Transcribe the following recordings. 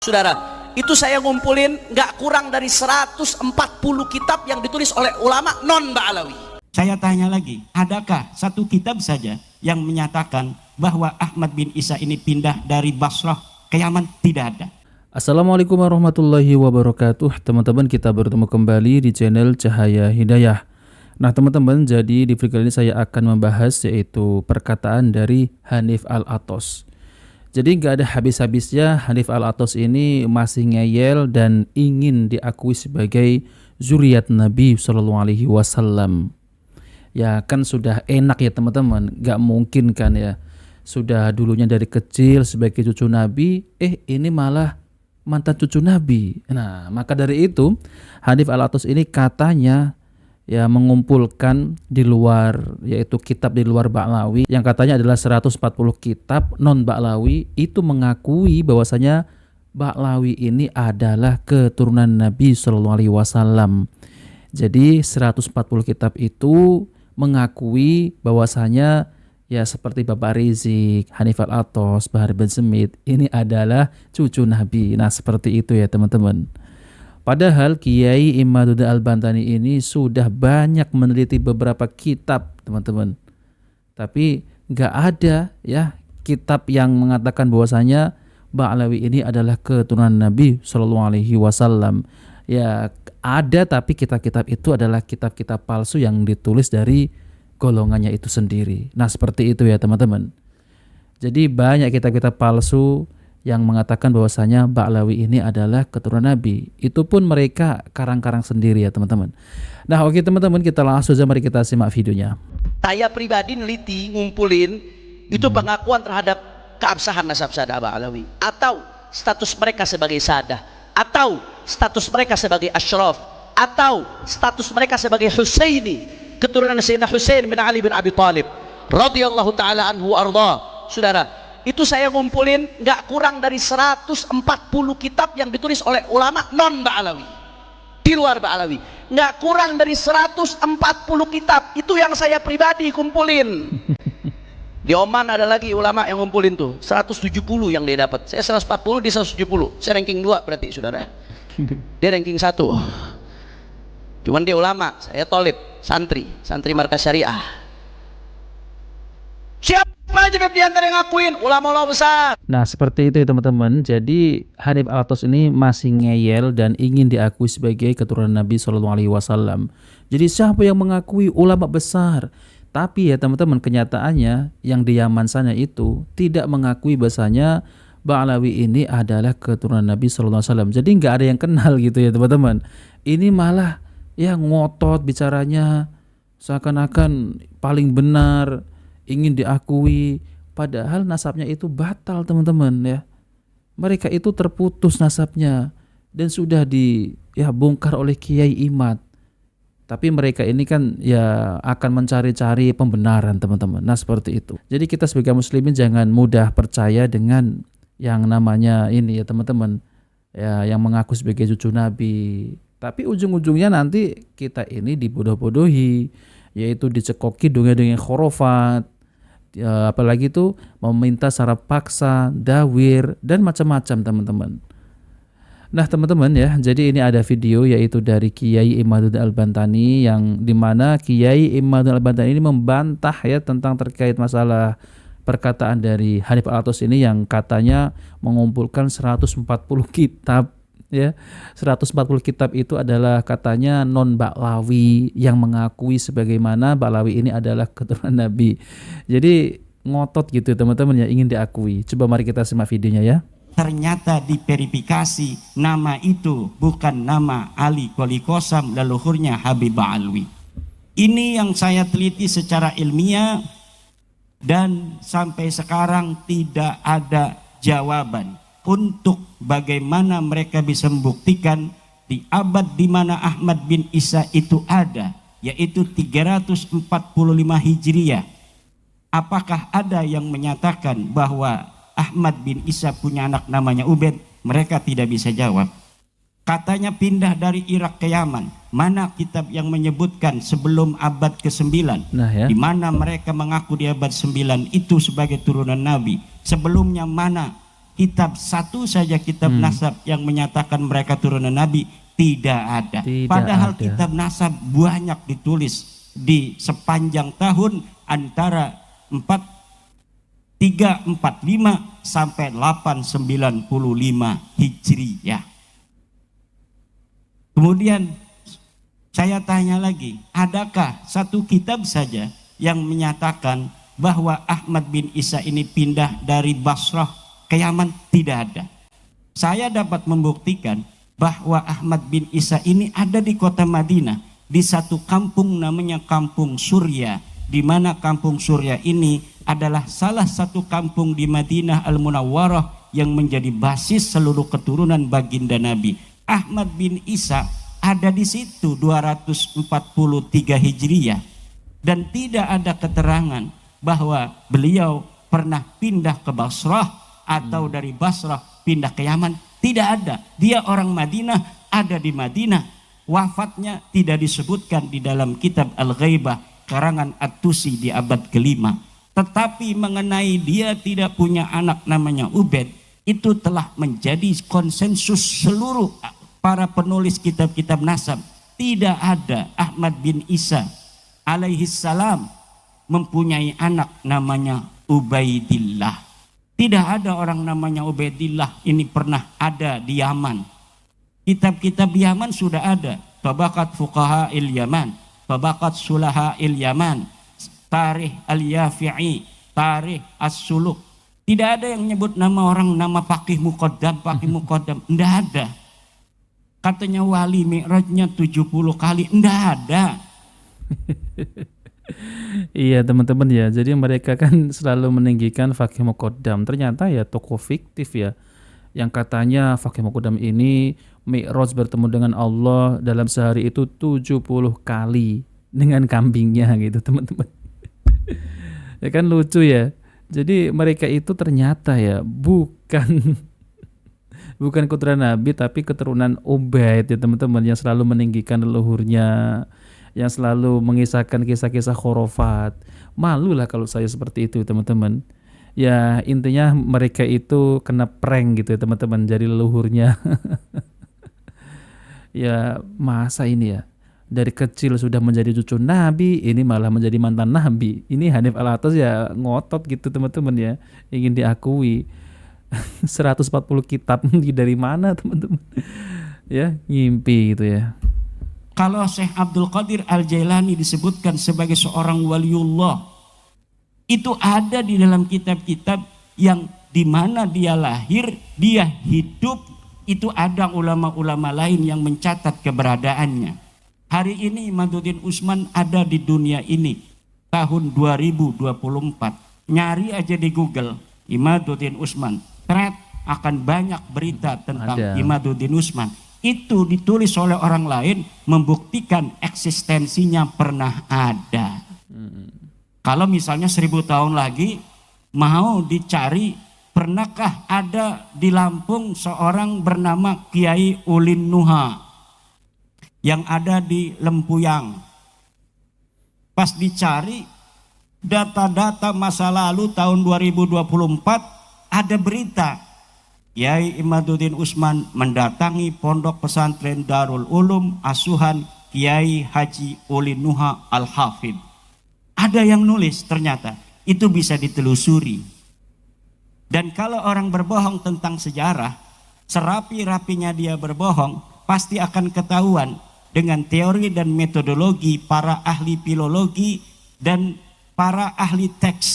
Saudara, itu saya ngumpulin nggak kurang dari 140 kitab yang ditulis oleh ulama non-Ba'alawi. Saya tanya lagi, adakah satu kitab saja yang menyatakan bahwa Ahmad bin Isa ini pindah dari Basrah ke Yaman? Tidak ada. Assalamualaikum warahmatullahi wabarakatuh. Teman-teman, kita bertemu kembali di channel Cahaya Hidayah. Nah teman-teman, jadi di video kali ini saya akan membahas yaitu perkataan dari Hanif Al-Athos. Jadi nggak ada habis-habisnya Hanif Al-Athos ini masih ngeyel dan ingin diakui sebagai zuriat Nabi SAW. Ya kan sudah enak ya teman-teman, nggak mungkin kan ya. Sudah dulunya dari kecil sebagai cucu Nabi, ini malah mantan cucu Nabi. Nah maka dari itu Hanif Al-Athos ini katanya ya mengumpulkan di luar, yaitu kitab di luar Ba'alawi yang katanya adalah 140 kitab non Ba'alawi, itu mengakui bahwasanya Ba'alawi ini adalah keturunan Nabi SAW. Jadi 140 kitab itu mengakui bahwasanya ya seperti Bapak Rizik, Hanif Al-Athos, Bahar bin Smith ini adalah cucu Nabi. Nah seperti itu ya teman-teman. Padahal Kiai Imaduddin Al-Bantani ini sudah banyak meneliti beberapa kitab teman-teman. Tapi nggak ada ya kitab yang mengatakan bahwasanya Ba'alawi ini adalah keturunan Nabi SAW. Ya ada, tapi kitab-kitab itu adalah kitab-kitab palsu yang ditulis dari golongannya itu sendiri. Nah seperti itu ya teman-teman. Jadi banyak kitab-kitab palsu yang mengatakan bahwasanya Ba'alawi ini adalah keturunan Nabi. Itu pun mereka karang-karang sendiri ya teman-teman. Nah oke teman-teman, kita langsung saja mari kita simak videonya. Saya pribadi neliti, ngumpulin itu pengakuan terhadap keabsahan nasab sadah Ba'alawi, atau status mereka sebagai sadah, atau status mereka sebagai asyraf, atau status mereka sebagai Husaini, keturunan Sayyidina Husain bin Ali bin Abi Thalib radhiyallahu taala anhu arda. Saudara, itu saya ngumpulin nggak kurang dari 140 kitab yang ditulis oleh ulama non Ba'alawi, di luar Ba'alawi, nggak kurang dari 140 kitab. Itu yang saya pribadi kumpulin. Di Oman ada lagi ulama yang ngumpulin tuh 170 yang dia dapat. Saya 140, dia 170. Saya ranking 2 berarti saudara. Dia ranking 1. Cuman dia ulama, saya tolib, santri markas syariah. Siapa aja di antara yang ngakuin ulama-ulama besar. Nah seperti itu ya teman-teman. Jadi Hanif Al-Athos ini masih ngeyel dan ingin diakui sebagai keturunan Nabi SAW. Jadi siapa yang mengakui ulama besar? Tapi ya teman-teman, kenyataannya yang di Yaman sana itu tidak mengakui bahasanya Ba'alawi ini adalah keturunan Nabi SAW. Jadi nggak ada yang kenal gitu ya teman-teman. Ini malah ya ngotot bicaranya, seakan-akan paling benar, ingin diakui, padahal nasabnya itu batal teman-teman ya. Mereka itu terputus nasabnya dan sudah dibongkar oleh Kiai Imad. Tapi mereka ini kan ya akan mencari-cari pembenaran teman-teman. Nah seperti itu. Jadi kita sebagai muslimin jangan mudah percaya dengan yang namanya ini ya teman-teman, ya yang mengaku sebagai cucu Nabi. Tapi ujung-ujungnya nanti kita ini dibodoh-bodohi, yaitu dicekoki dengan khurafat. Ya, apalagi itu meminta secara paksa, dawir dan macam-macam teman-teman. Nah teman-teman ya, jadi ini ada video yaitu dari Kiai Imaduddin Al-Bantani, yang dimana Kiai Imaduddin Al-Bantani ini membantah ya tentang terkait masalah perkataan dari Hanif Al-Athos ini yang katanya mengumpulkan 140 kitab ya. 140 kitab itu adalah katanya non Ba'alawi yang mengakui sebagaimana Ba'alawi ini adalah keturunan Nabi. Jadi ngotot gitu teman-teman ya, ingin diakui. Coba mari kita simak videonya ya. Ternyata diverifikasi nama itu bukan nama Ali Qoli Qasam, leluhurnya Habib Ba'alawi. Ini yang saya teliti secara ilmiah dan sampai sekarang tidak ada jawaban untuk bagaimana mereka bisa membuktikan di abad di mana Ahmad bin Isa itu ada, yaitu 345 Hijriah. Apakah ada yang menyatakan bahwa Ahmad bin Isa punya anak namanya Ubaid? Mereka tidak bisa jawab. Katanya pindah dari Irak ke Yaman. Mana kitab yang menyebutkan sebelum abad ke-9? Nah, ya. Di mana mereka mengaku di abad 9 itu sebagai turunan Nabi? Sebelumnya mana kitab satu saja kitab nasab yang menyatakan mereka turunan Nabi, tidak ada. Tidak Padahal ada. kitab nasab banyak ditulis di sepanjang tahun antara 345 sampai 895 Hijriyah. Kemudian saya tanya lagi, adakah satu kitab saja yang menyatakan bahwa Ahmad bin Isa ini pindah dari Basrah ke Yaman? Tidak ada. Saya dapat membuktikan bahwa Ahmad bin Isa ini ada di kota Madinah, di satu kampung namanya Kampung Surya, di mana Kampung Surya ini adalah salah satu kampung di Madinah Al-Munawwarah yang menjadi basis seluruh keturunan baginda Nabi. Ahmad bin Isa ada di situ 243 Hijriyah, dan tidak ada keterangan bahwa beliau pernah pindah ke Basrah atau dari Basrah pindah ke Yaman. Tidak ada. Dia orang Madinah, ada di Madinah. Wafatnya tidak disebutkan di dalam kitab Al-Ghaibah karangan At-Tusi di abad kelima. Tetapi mengenai dia tidak punya anak namanya Ubaid, itu telah menjadi konsensus seluruh para penulis kitab-kitab nasab. Tidak ada Ahmad bin Isa alaihi salam mempunyai anak namanya Ubaidillah. Tidak ada orang namanya Ubaidillah ini pernah ada di Yaman. Kitab-kitab Yaman sudah ada. Tabaqat Fuqaha il-Yaman, Tabaqat Sulaha il-Yaman, Tarikh al-Yafi'i, Tarikh as-Suluk. Tidak ada yang menyebut nama orang, nama Faqih Muqaddam, Faqih Muqaddam. Tidak ada. Katanya wali mi'rajnya 70 kali. Tidak ada. Iya teman-teman ya, jadi mereka kan selalu meninggikan Faqih Muqaddam. Ternyata ya tokoh fiktif ya, yang katanya Faqih Muqaddam ini Mi'raj bertemu dengan Allah dalam sehari itu 70 kali dengan kambingnya gitu teman-teman. Ya kan lucu ya. Jadi mereka itu ternyata ya bukan bukan keturunan Nabi tapi keturunan Ubaid ya teman-teman, yang selalu meninggikan leluhurnya, yang selalu mengisahkan kisah-kisah khurafat. Malu lah kalau saya seperti itu teman-teman. Ya intinya mereka itu kena prank gitu ya teman-teman, jadi leluhurnya. Ya masa ini ya dari kecil sudah menjadi cucu Nabi, ini malah menjadi mantan Nabi. Ini Hanif Alatas ya ngotot gitu teman-teman ya, ingin diakui. 140 kitab dari mana teman-teman? Ya ngimpi gitu ya. Kalau Syekh Abdul Qadir Al-Jailani disebutkan sebagai seorang waliullah, itu ada di dalam kitab-kitab yang di mana dia lahir, dia hidup, itu ada ulama-ulama lain yang mencatat keberadaannya. Hari ini Imaduddin Usman ada di dunia ini tahun 2024. Nyari aja di Google Imaduddin Usman, thread akan banyak berita tentang Imaduddin Usman. Itu ditulis oleh orang lain membuktikan eksistensinya pernah ada. Kalau misalnya 1000 tahun lagi mau dicari, pernahkah ada di Lampung seorang bernama Kiai Ulin Nuha yang ada di Lempuyang? Pas dicari data-data masa lalu tahun 2024 ada berita Kiai Imaduddin Usman mendatangi pondok pesantren Darul Ulum asuhan Kiai Haji Ulin Nuha Al-Hafidh. Ada yang nulis, ternyata itu bisa ditelusuri. Dan kalau orang berbohong tentang sejarah, serapi-rapinya dia berbohong, pasti akan ketahuan dengan teori dan metodologi para ahli filologi dan para ahli teks.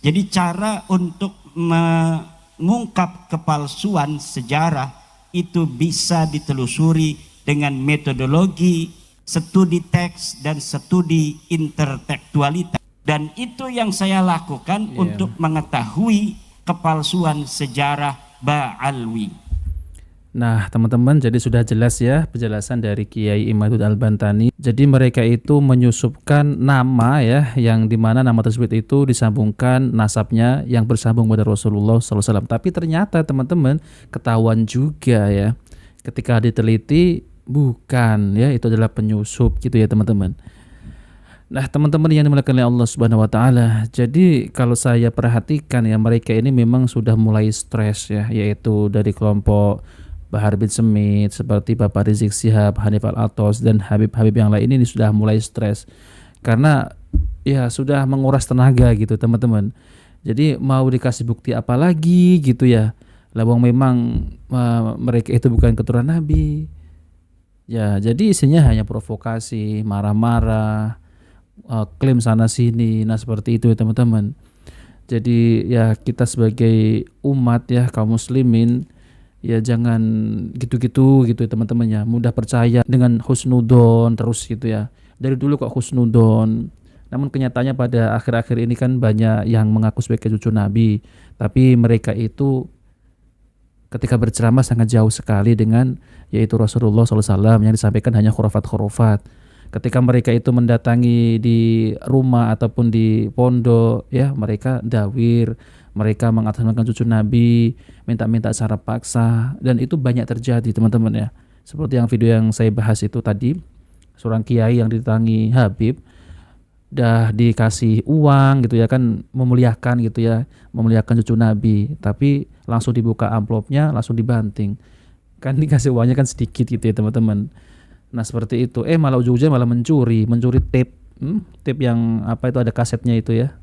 Jadi cara untuk mengungkap kepalsuan sejarah itu bisa ditelusuri dengan metodologi studi teks dan studi intertekstualitas. Dan itu yang saya lakukan untuk mengetahui kepalsuan sejarah Ba'alwi. Nah teman-teman, jadi sudah jelas ya penjelasan dari Kiai Imadud Al-Bantani. Jadi mereka itu menyusupkan nama ya, yang dimana nama tersebut itu disambungkan nasabnya yang bersambung pada Rasulullah SAW. Tapi ternyata teman-teman ketahuan juga ya ketika diteliti bukan ya, itu adalah penyusup gitu ya teman-teman. Nah, teman-teman yang dimuliakan oleh Allah Subhanahu wa taala. Jadi kalau saya perhatikan ya, mereka ini memang sudah mulai stres ya, yaitu dari kelompok Bahar bin Smith seperti Bapak Rizik Syihab, Hanif Al-Atos dan Habib-habib yang lain ini sudah mulai stres. Karena ya sudah menguras tenaga gitu, teman-teman. Jadi mau dikasih bukti apa lagi gitu ya. Lawang memang mereka itu bukan keturunan Nabi. Ya, jadi isinya hanya provokasi, marah-marah, klaim sana sini. Nah, seperti itu ya teman-teman. Jadi ya kita sebagai umat ya kaum muslimin ya jangan gitu-gitu gitu ya teman-teman ya. Mudah percaya dengan husnudon terus gitu ya. Dari dulu kok husnudon. Namun kenyataannya pada akhir-akhir ini kan banyak yang mengaku sebagai cucu Nabi, tapi mereka itu ketika berceramah sangat jauh sekali dengan yaitu Rasulullah SAW yang disampaikan hanya khurafat-khurafat. Ketika mereka itu mendatangi di rumah ataupun di pondok ya mereka dawir, mereka mengatasnamakan cucu Nabi, minta-minta secara paksa, dan itu banyak terjadi teman-teman ya. Seperti yang video yang saya bahas itu tadi, seorang kiai yang didatangi Habib dah dikasih uang gitu ya kan, memuliakan gitu ya, memuliakan cucu Nabi, tapi langsung dibuka amplopnya langsung dibanting, kan dikasih uangnya kan sedikit gitu ya teman-teman. Nah seperti itu, malah ujung-ujungnya malah mencuri tape, tape yang apa itu ada kasetnya itu ya.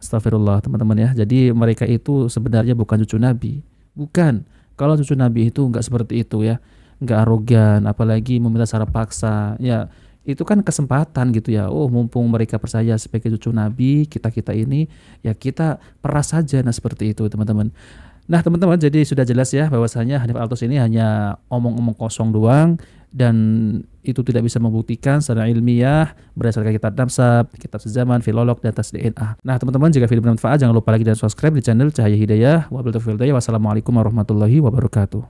Astagfirullah teman-teman ya. Jadi mereka itu sebenarnya bukan cucu Nabi, bukan. Kalau cucu Nabi itu nggak seperti itu ya, nggak arogan, apalagi meminta secara paksa ya. Itu kan kesempatan gitu ya. Oh mumpung mereka percaya sebagai cucu Nabi, kita ini ya kita peras saja. Nah seperti itu teman-teman. Nah teman-teman, jadi sudah jelas ya bahwasanya Hanif Al-Atos ini hanya omong-omong kosong doang, dan itu tidak bisa membuktikan secara ilmiah berdasarkan kitab Namsab, kitab Sezaman, Filolog, dan tes DNA. Nah teman-teman, jika video bermanfaat jangan lupa like dan subscribe di channel Cahaya Hidayah. Wassalamualaikum warahmatullahi wabarakatuh.